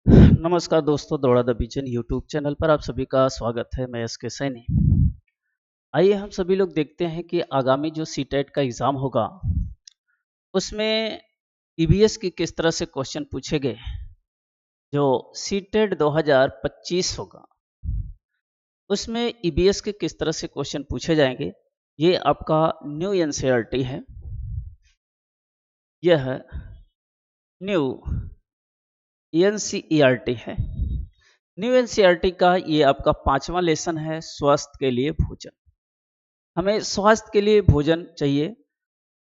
नमस्कार दोस्तों, दौड़ा द विजन यूट्यूब चैनल पर आप सभी का स्वागत है। मैं एस के सैनी। आइए हम सभी लोग देखते हैं कि आगामी जो सीटेट का एग्ज़ाम होगा उसमें ईवीएस की किस तरह से क्वेश्चन पूछे गए। जो सीटेट 2025 होगा उसमें ईवीएस के किस तरह से क्वेश्चन पूछे जाएंगे, ये आपका न्यू एनसीईआरटी है। यह न्यू एनसीईआरटी है। न्यू एनसीईआरटी का ये आपका 5वां लेसन है, स्वास्थ्य के लिए भोजन। हमें स्वास्थ्य के लिए भोजन चाहिए।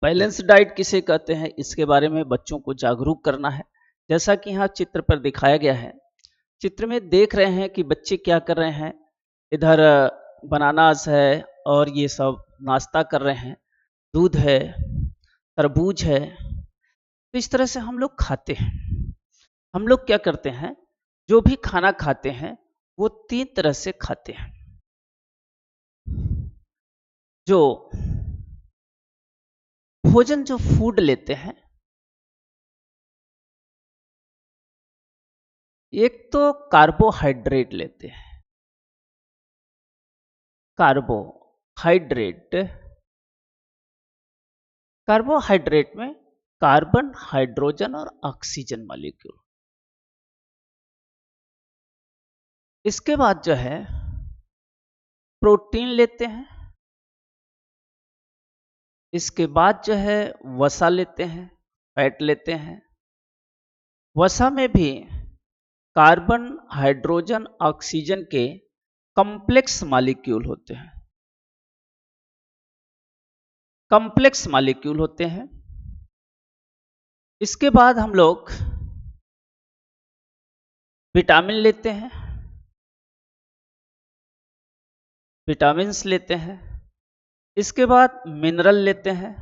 बैलेंस डाइट किसे कहते हैं, इसके बारे में बच्चों को जागरूक करना है। जैसा कि यहाँ चित्र पर दिखाया गया है, चित्र में देख रहे हैं कि बच्चे क्या कर रहे हैं। इधर बनानास है और ये सब नाश्ता कर रहे हैं, दूध है, तरबूज है। तो इस तरह से हम लोग खाते हैं। हम लोग क्या करते हैं, जो भी खाना खाते हैं वो 3 तरह से खाते हैं। जो भोजन, जो फूड लेते हैं, एक तो कार्बोहाइड्रेट लेते हैं। कार्बोहाइड्रेट कार्बोहाइड्रेट में कार्बन, हाइड्रोजन और ऑक्सीजन मॉलिक्यूल। इसके बाद जो है प्रोटीन लेते हैं। इसके बाद जो है वसा लेते हैं, फैट लेते हैं। वसा में भी कार्बन, हाइड्रोजन, ऑक्सीजन के कॉम्प्लेक्स मॉलिक्यूल होते हैं। कॉम्प्लेक्स मॉलिक्यूल होते हैं। इसके बाद हम लोग विटामिन लेते हैं, विटामिन्स लेते हैं। इसके बाद मिनरल लेते हैं,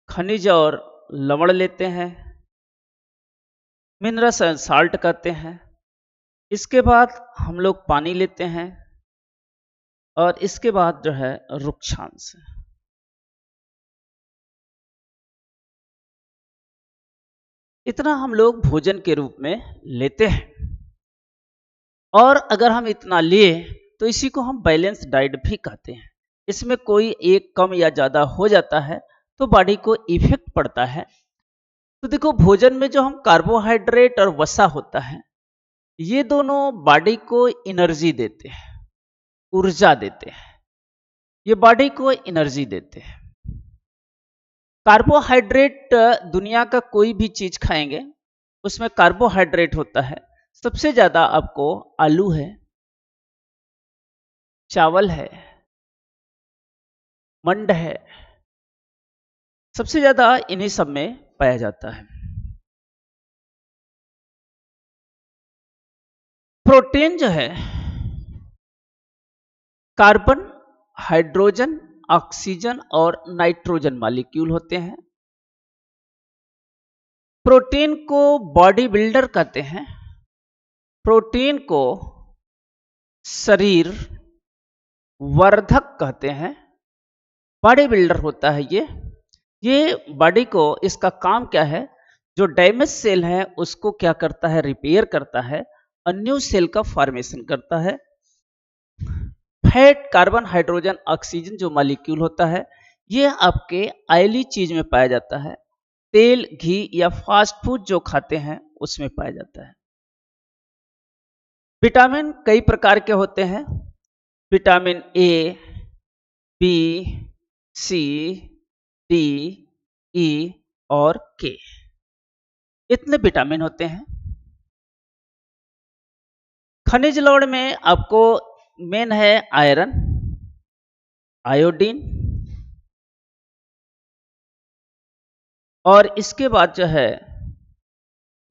खनिज और लवण लेते हैं, मिनरल्स एंड साल्ट कहते हैं। इसके बाद हम लोग पानी लेते हैं और इसके बाद जो है रुक्षांश। इतना हम लोग भोजन के रूप में लेते हैं। और अगर हम इतना लिए तो इसी को हम बैलेंस डाइट भी कहते हैं। इसमें कोई एक कम या ज़्यादा हो जाता है तो बॉडी को इफेक्ट पड़ता है। तो देखो, भोजन में जो हम कार्बोहाइड्रेट और वसा होता है, ये दोनों बॉडी को एनर्जी देते हैं, ऊर्जा देते हैं। ये बॉडी को एनर्जी देते हैं। कार्बोहाइड्रेट, दुनिया का कोई भी चीज खाएंगे उसमें कार्बोहाइड्रेट होता है। सबसे ज्यादा आपको आलू है, चावल है, मंड है, सबसे ज्यादा इन्हीं सब में पाया जाता है। प्रोटीन जो है कार्बन, हाइड्रोजन, ऑक्सीजन और नाइट्रोजन मॉलिक्यूल होते हैं। प्रोटीन को बॉडी बिल्डर कहते हैं। प्रोटीन को शरीर वर्धक कहते हैं। बॉडी बिल्डर होता है ये बॉडी को, इसका काम क्या है, जो डैमेज सेल है उसको क्या करता है, रिपेयर करता है और न्यू सेल का फॉर्मेशन करता है। फैट, कार्बन, हाइड्रोजन, ऑक्सीजन जो मॉलिक्यूल होता है, ये आपके ऑयली चीज में पाया जाता है। तेल, घी या फास्ट फूड जो खाते हैं उसमें पाया जाता है। विटामिन कई प्रकार के होते हैं। Vitamin A, B, C, D, E और के, इतने विटामिन होते हैं। खनिज लवण में आपको मेन है आयरन, आयोडीन, और इसके बाद जो है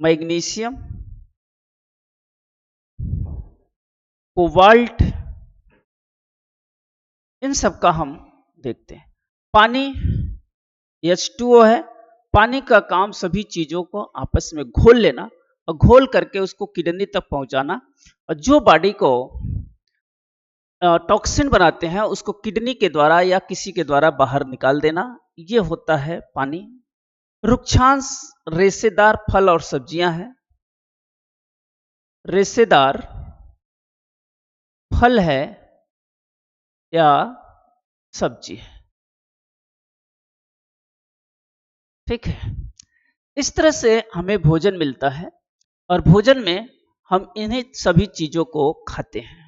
मैग्नीशियम, कोबाल्ट, इन सब का हम देखते हैं। पानी H2O है। पानी का काम सभी चीजों को आपस में घोल लेना और घोल करके उसको किडनी तक पहुंचाना, और जो बॉडी को टॉक्सिन बनाते हैं उसको किडनी के द्वारा या किसी के द्वारा बाहर निकाल देना, ये होता है पानी। रुक्षांश रेशेदार फल और सब्जियां हैं। रेशेदार फल है या सब्जी है। ठीक है, इस तरह से हमें भोजन मिलता है और भोजन में हम इन्हीं सभी चीजों को खाते हैं।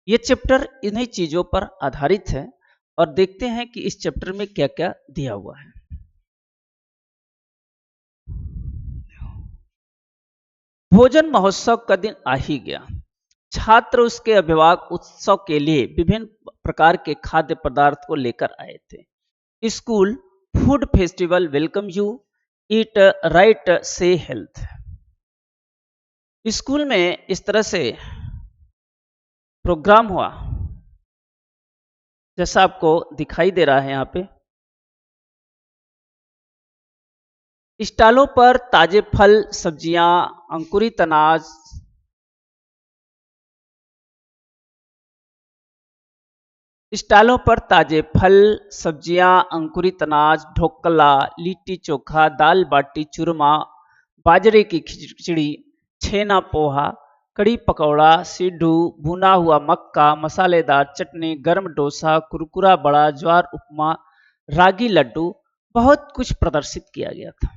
ये चैप्टर इन्हीं चीजों पर आधारित है और देखते हैं कि इस चैप्टर में क्या क्या दिया हुआ है। भोजन महोत्सव का दिन आ ही गया। छात्र उसके अभिभावक उत्सव के लिए विभिन्न प्रकार के खाद्य पदार्थ को लेकर आए थे। School food festival welcome you, eat right से हेल्थ। स्कूल में इस तरह से प्रोग्राम हुआ जैसा आपको दिखाई दे रहा है यहाँ पे। स्टॉलों पर ताजे फल, सब्जियां, अंकुरित अनाज, स्टॉलों पर ताजे फल, सब्जियां, अंकुरित अनाज, ढोकला, लिट्टी चोखा, दाल बाटी चूरमा, बाजरे की खिचड़ी, छेना पोहा, कड़ी पकौड़ा, सिड्डू, भुना हुआ मक्का, मसालेदार चटनी, गर्म डोसा, कुरकुरा बड़ा, ज्वार उपमा, रागी लड्डू, बहुत कुछ प्रदर्शित किया गया था।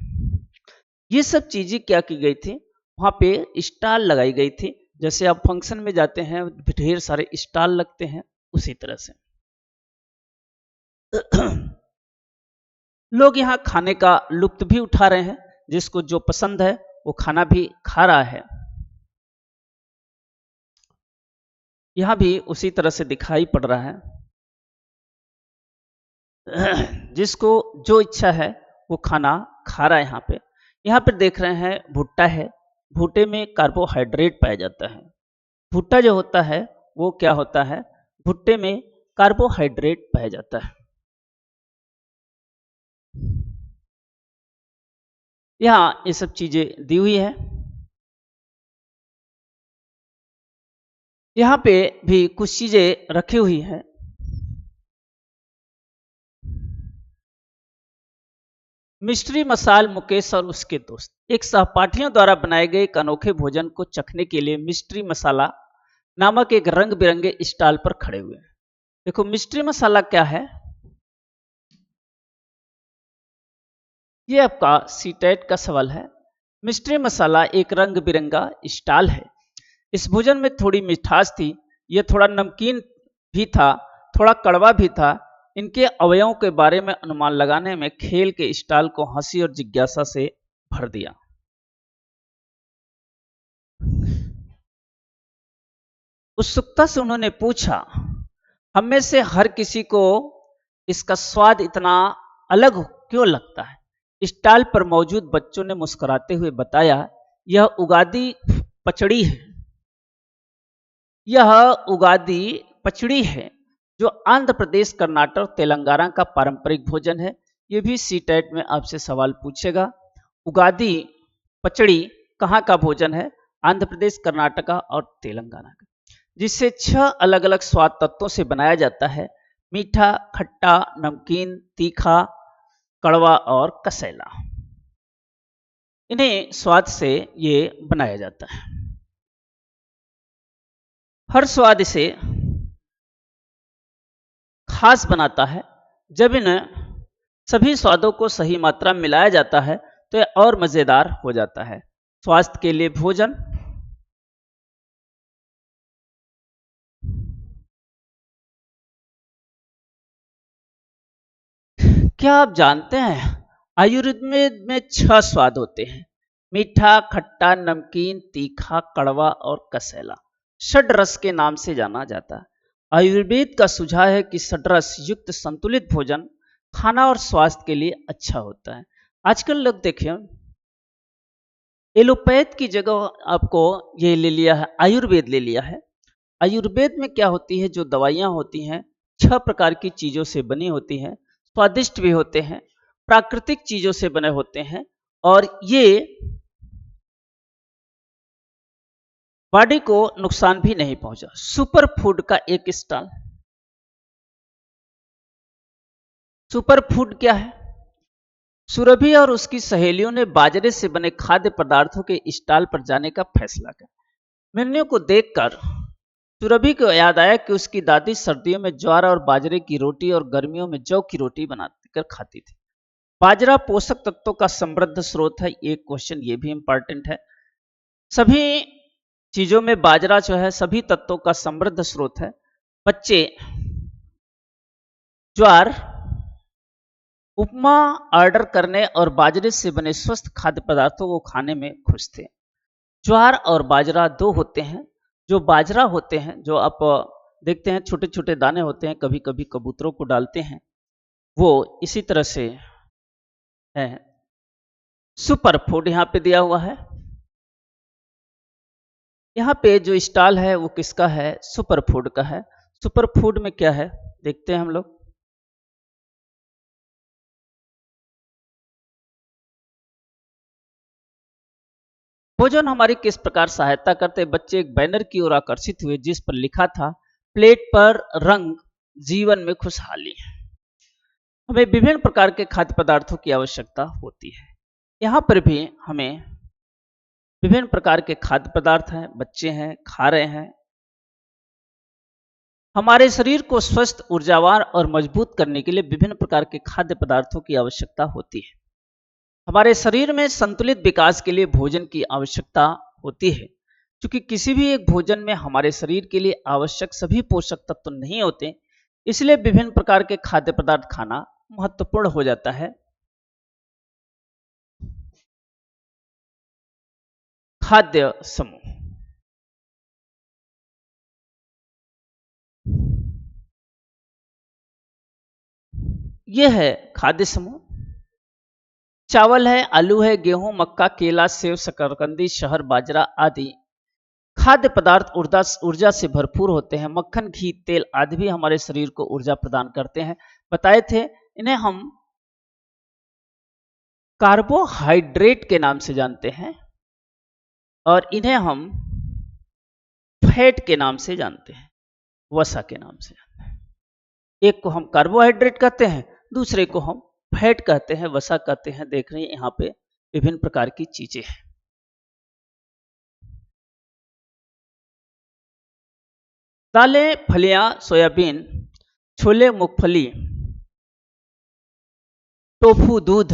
ये सब चीजें क्या की गई थी, वहां पे स्टॉल लगाई गई थी। जैसे आप फंक्शन में जाते हैं ढेर सारे स्टॉल लगते हैं, उसी तरह से लोग यहाँ खाने का लुत्फ भी उठा रहे हैं। जिसको जो पसंद है वो खाना भी खा रहा है। यहां भी उसी तरह से दिखाई पड़ रहा है। जिसको जो इच्छा है वो खाना खा रहा है। यहाँ पे देख रहे हैं भुट्टा है। भुट्टे में कार्बोहाइड्रेट पाया जाता है। भुट्टा जो होता है वो क्या होता है, भुट्टे में कार्बोहाइड्रेट पाया जाता है। यहाँ ये सब चीजें दी हुई है। यहाँ पे भी कुछ चीजें रखी हुई हैं। मिस्ट्री मसाल मुकेश और उसके दोस्त एक सहपाठियों द्वारा बनाए गए एक अनोखे भोजन को चखने के लिए मिस्ट्री मसाला नामक एक रंग बिरंगे स्टॉल पर खड़े हुए हैं। देखो मिस्ट्री मसाला क्या है, ये आपका सीटेट का सवाल है। मिस्ट्री मसाला एक रंग बिरंगा स्टॉल है। इस भोजन में थोड़ी मिठास थी, यह थोड़ा नमकीन भी था, थोड़ा कड़वा भी था। इनके अवयवों के बारे में अनुमान लगाने में खेल के स्टॉल को हंसी और जिज्ञासा से भर दिया। उत्सुकता से उन्होंने पूछा, हम में से हर किसी को इसका स्वाद इतना अलग क्यों लगता है? स्टॉल पर मौजूद बच्चों ने मुस्कुराते हुए बताया, यह उगादी पचड़ी है। यह उगादी पचड़ी है जो आंध्र प्रदेश, कर्नाटक, तेलंगाना का पारंपरिक भोजन है। यह भी सीटेट में आपसे सवाल पूछेगा। उगादी पचड़ी कहाँ का भोजन है? आंध्र प्रदेश, कर्नाटका और तेलंगाना का, जिसे 6 अलग अलग स्वाद तत्वों से बनाया जाता है। मीठा, खट्टा, नमकीन, तीखा, कड़वा और कसैला। इन्हें स्वाद से ये बनाया जाता है। हर स्वाद इसे खास बनाता है। जब इन सभी स्वादों को सही मात्रा में मिलाया जाता है तो यह और मजेदार हो जाता है। स्वास्थ्य के लिए भोजन। क्या आप जानते हैं आयुर्वेद में 6 स्वाद होते हैं? मीठा, खट्टा, नमकीन, तीखा, कड़वा और कसैला। षड्रस के नाम से जाना जाता है। आयुर्वेद का सुझाव है कि षड्रस युक्त संतुलित भोजन खाना और स्वास्थ्य के लिए अच्छा होता है। आजकल लोग देखिए एलोपैथ की जगह आपको ये ले लिया है, आयुर्वेद ले लिया है। आयुर्वेद में क्या होती है, जो दवाइयां होती हैं 6 प्रकार की चीजों से बनी होती हैं। स्वादिष्ट भी होते हैं, प्राकृतिक चीजों से बने होते हैं और ये बॉडी को नुकसान भी नहीं पहुंचा। सुपर फूड का एक स्टॉल। सुपर फूड क्या है? सुरभि और उसकी सहेलियों ने बाजरे से बने खाद्य पदार्थों के स्टॉल पर जाने का फैसला किया। मेन्यू को देखकर सुरभि को याद आया कि उसकी दादी सर्दियों में ज्वार और बाजरे की रोटी और गर्मियों में जौ की रोटी बनाकर खाती थी। बाजरा पोषक तत्वों का समृद्ध स्रोत है। एक क्वेश्चन ये भी इंपॉर्टेंट है। सभी चीजों में बाजरा जो है सभी तत्वों का समृद्ध स्रोत है। बच्चे ज्वार उपमा ऑर्डर करने और बाजरे से बने स्वस्थ खाद्य पदार्थों को खाने में खुश थे। ज्वार और बाजरा दो होते हैं। जो बाजरा होते हैं, जो आप देखते हैं छोटे छोटे दाने होते हैं, कभी कभी कबूतरों को डालते हैं, वो इसी तरह से है। सुपर फूड यहाँ पे दिया हुआ है। यहाँ पे जो स्टॉल है वो किसका है? सुपर फूड का है। सुपर फूड में क्या है देखते हैं हम लोग। भोजन हमारी किस प्रकार सहायता करते? बच्चे एक बैनर की ओर आकर्षित हुए जिस पर लिखा था प्लेट पर रंग जीवन में खुशहाली। हमें विभिन्न प्रकार के खाद्य पदार्थों की आवश्यकता होती है। यहाँ पर भी हमें विभिन्न प्रकार के खाद्य पदार्थ हैं, बच्चे हैं, खा रहे हैं। हमारे शरीर को स्वस्थ, ऊर्जावान और मजबूत करने के लिए विभिन्न प्रकार के खाद्य पदार्थों की आवश्यकता होती है। हमारे शरीर में संतुलित विकास के लिए भोजन की आवश्यकता होती है। क्योंकि किसी भी एक भोजन में हमारे शरीर के लिए आवश्यक सभी पोषक तत्व नहीं होते, इसलिए विभिन्न प्रकार के खाद्य पदार्थ खाना महत्वपूर्ण हो जाता है। खाद्य समूह यह है खाद्य समूह। चावल है, आलू है, गेहूं, मक्का, केला, सेव, शकरकंदी, शहर, बाजरा आदि खाद्य पदार्थ ऊर्जा से भरपूर होते हैं। मक्खन, घी, तेल आदि भी हमारे शरीर को ऊर्जा प्रदान करते हैं। बताए थे इन्हें हम कार्बोहाइड्रेट के नाम से जानते हैं और इन्हें हम फैट के नाम से जानते हैं, वसा के नाम से जानते हैं। एक को हम कार्बोहाइड्रेट कहते हैं, दूसरे को हम फैट कहते हैं, वसा कहते हैं। देख रहे हैं यहाँ पे विभिन्न प्रकार की चीजें हैं। दालें, फलियां, सोयाबीन, छोले, मूंगफली, टोफू, दूध,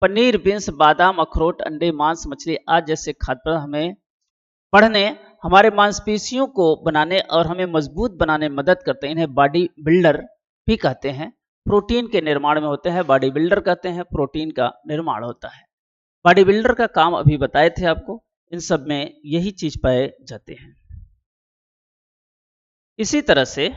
पनीर, बीन्स, बादाम, अखरोट, अंडे, मांस, मछली आदि जैसे खाद्य पदार्थ हमें पढ़ने, हमारे मांसपेशियों को बनाने और हमें मजबूत बनाने में मदद करते हैं। इन्हें बॉडी बिल्डर भी कहते हैं। प्रोटीन के निर्माण में होते हैं। बॉडी बिल्डर कहते हैं, प्रोटीन का निर्माण होता है। बॉडी बिल्डर का काम अभी बताए थे आपको। इन सब में यही चीज पाए जाते हैं। इसी तरह से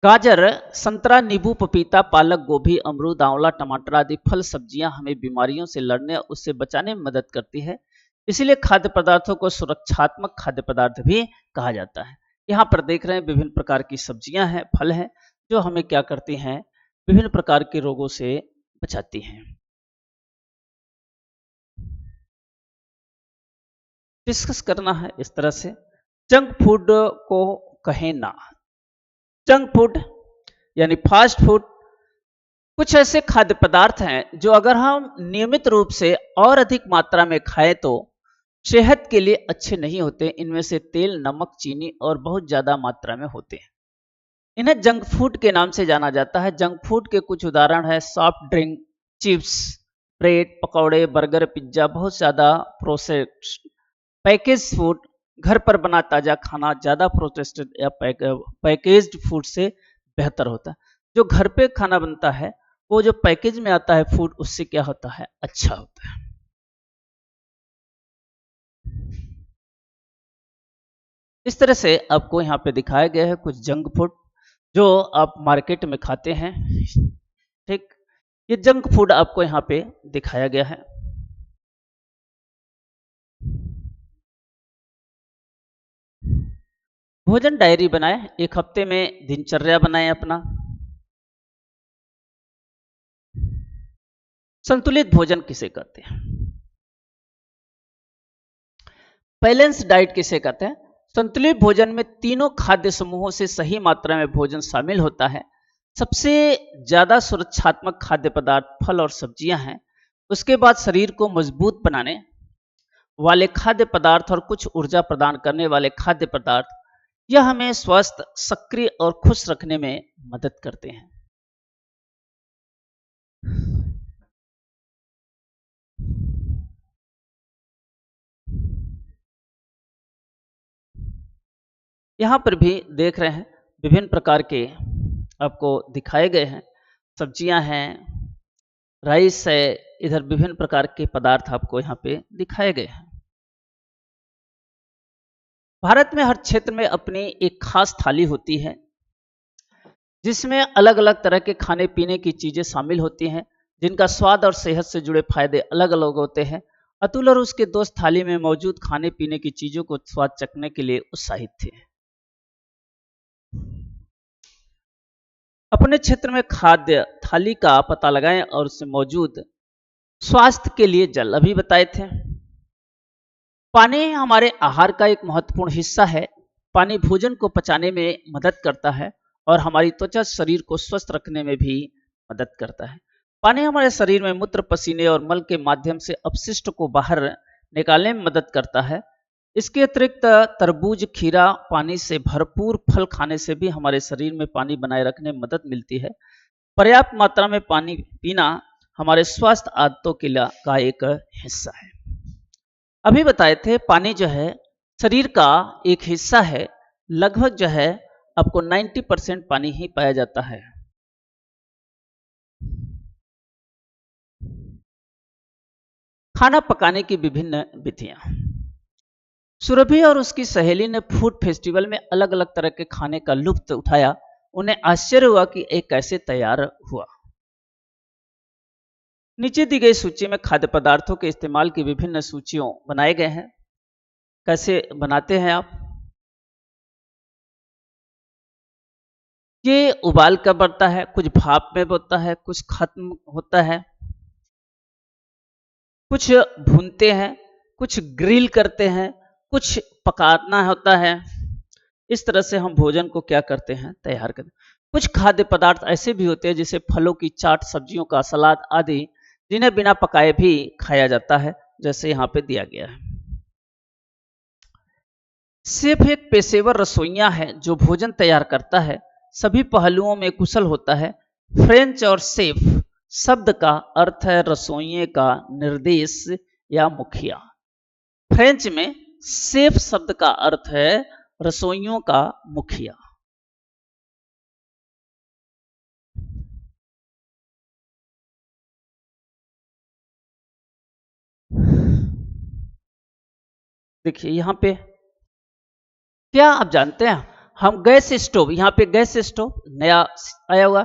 गाजर, संतरा, नींबू, पपीता, पालक, गोभी, अमरूद, आंवला, टमाटर आदि फल सब्जियां हमें बीमारियों से लड़ने और उससे बचाने में मदद करती है। इसलिए खाद्य पदार्थों को सुरक्षात्मक खाद्य पदार्थ भी कहा जाता है। यहाँ पर देख रहे हैं विभिन्न प्रकार की सब्जियां हैं, फल हैं, जो हमें क्या करती हैं? विभिन्न प्रकार के रोगों से बचाती हैं। डिस्कस करना है इस तरह से। जंक फूड को कहें ना। जंक फूड यानी फास्ट फूड कुछ ऐसे खाद्य पदार्थ हैं जो अगर हम नियमित रूप से और अधिक मात्रा में खाएं तो सेहत के लिए अच्छे नहीं होते। इनमें से तेल, नमक, चीनी और बहुत ज्यादा मात्रा में होते हैं। इन्हें जंक फूड के नाम से जाना जाता है। जंक फूड के कुछ उदाहरण है सॉफ्ट ड्रिंक, चिप्स, ब्रेड, पकौड़े, बर्गर, पिज्जा, बहुत ज्यादा प्रोसेस्ड पैकेज फूड, घर पर बना ताजा खाना ज्यादा प्रोसेस्ड या पैकेज्ड फूड से बेहतर होता है। जो घर पे खाना बनता है वो जो पैकेज में आता है फूड, उससे क्या होता है? अच्छा होता है। इस तरह से आपको यहाँ पे दिखाया गया है कुछ जंक फूड जो आप मार्केट में खाते हैं। ठीक, ये जंक फूड आपको यहाँ पे दिखाया गया है। भोजन डायरी बनाएं, एक हफ्ते में दिनचर्या बनाएं अपना। संतुलित भोजन किसे कहते हैं? बैलेंस डाइट किसे कहते हैं? संतुलित भोजन में तीनों खाद्य समूहों से सही मात्रा में भोजन शामिल होता है। सबसे ज्यादा सुरक्षात्मक खाद्य पदार्थ फल और सब्जियां हैं। उसके बाद शरीर को मजबूत बनाने वाले खाद्य पदार्थ और कुछ ऊर्जा प्रदान करने वाले खाद्य पदार्थ, यह हमें स्वस्थ, सक्रिय और खुश रखने में मदद करते हैं। यहाँ पर भी देख रहे हैं विभिन्न प्रकार के आपको दिखाए गए हैं, सब्जियां हैं, राइस है, इधर विभिन्न प्रकार के पदार्थ आपको यहाँ पे दिखाए गए हैं। भारत में हर क्षेत्र में अपनी एक खास थाली होती है जिसमें अलग अलग तरह के खाने पीने की चीजें शामिल होती हैं, जिनका स्वाद और सेहत से जुड़े फायदे अलग अलग होते हैं। अतुल और उसके दोस्त थाली में मौजूद खाने पीने की चीजों को स्वाद चखने के लिए उत्साहित थे। अपने क्षेत्र में खाद्य थाली का पता लगाएं और उसमें मौजूद स्वास्थ्य के लिए जल अभी बताए थे। पानी हमारे आहार का एक महत्वपूर्ण हिस्सा है। पानी भोजन को पचाने में मदद करता है और हमारी त्वचा शरीर को स्वस्थ रखने में भी मदद करता है। पानी हमारे शरीर में मूत्र, पसीने और मल के माध्यम से अपशिष्ट को बाहर निकालने में मदद करता है। इसके अतिरिक्त तरबूज, खीरा, पानी से भरपूर फल खाने से भी हमारे शरीर में पानी बनाए रखने में मदद मिलती है। पर्याप्त मात्रा में पानी पीना हमारे स्वास्थ्य आदतों का एक हिस्सा है। अभी बताए थे पानी जो है शरीर का एक हिस्सा है, लगभग जो है आपको 90% पानी ही पाया जाता है। खाना पकाने की विभिन्न विधियां। सुरभि और उसकी सहेली ने फूड फेस्टिवल में अलग अलग तरह के खाने का लुत्फ उठाया। उन्हें आश्चर्य हुआ कि एक कैसे तैयार हुआ। नीचे दी गई सूची में खाद्य पदार्थों के इस्तेमाल की विभिन्न सूचियों बनाए गए हैं। कैसे बनाते हैं आप? ये उबाल कर बनता है, कुछ भाप में बनता है, कुछ खत्म होता है, कुछ भूनते हैं, कुछ ग्रिल करते हैं, कुछ पकाना होता है। इस तरह से हम भोजन को क्या करते हैं, तैयार करते हैं। कुछ खाद्य पदार्थ ऐसे भी होते हैं जैसे फलों की चाट, सब्जियों का सलाद आदि, जिन्हें बिना पकाए भी खाया जाता है, जैसे यहाँ पे दिया गया है। शेफ एक पेशेवर रसोइया है जो भोजन तैयार करता है, सभी पहलुओं में कुशल होता है। फ्रेंच और शेफ शब्द का अर्थ है रसोइये का निर्देश या मुखिया। फ्रेंच में शेफ शब्द का अर्थ है रसोइयों का मुखिया। देखिए यहाँ पे क्या आप जानते हैं, हम गैस स्टोव, यहाँ पे गैस स्टोव नया आया हुआ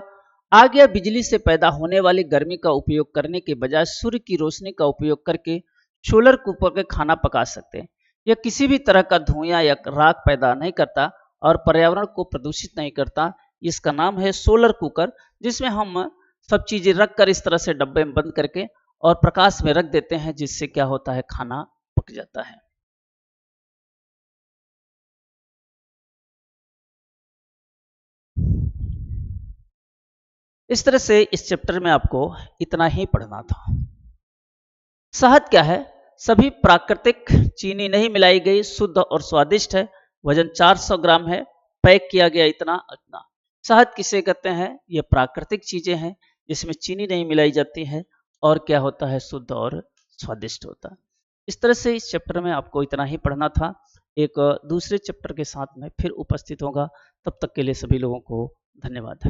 आ गया। बिजली से पैदा होने वाली गर्मी का उपयोग करने के बजाय सूर्य की रोशनी का उपयोग करके सोलर कुकर के खाना पका सकते हैं। यह किसी भी तरह का धुआं या राख पैदा नहीं करता और पर्यावरण को प्रदूषित नहीं करता। इसका नाम है सोलर कुकर, जिसमें हम सब चीजें रख कर इस तरह से डब्बे में बंद करके और प्रकाश में रख देते हैं, जिससे क्या होता है, खाना पक जाता है। इस तरह से इस चैप्टर में आपको इतना ही पढ़ना था। शहद क्या है? सभी प्राकृतिक, चीनी नहीं मिलाई गई, शुद्ध और स्वादिष्ट है। वजन 400 ग्राम है। पैक किया गया इतना इतना। शहद किसे कहते हैं? ये प्राकृतिक चीजें हैं जिसमें चीनी नहीं मिलाई जाती है और क्या होता है, शुद्ध और स्वादिष्ट होता है। इस तरह से इस चैप्टर में आपको इतना ही पढ़ना था। एक दूसरे चैप्टर के साथ में फिर उपस्थित होगा। तब तक के लिए सभी लोगों को धन्यवाद।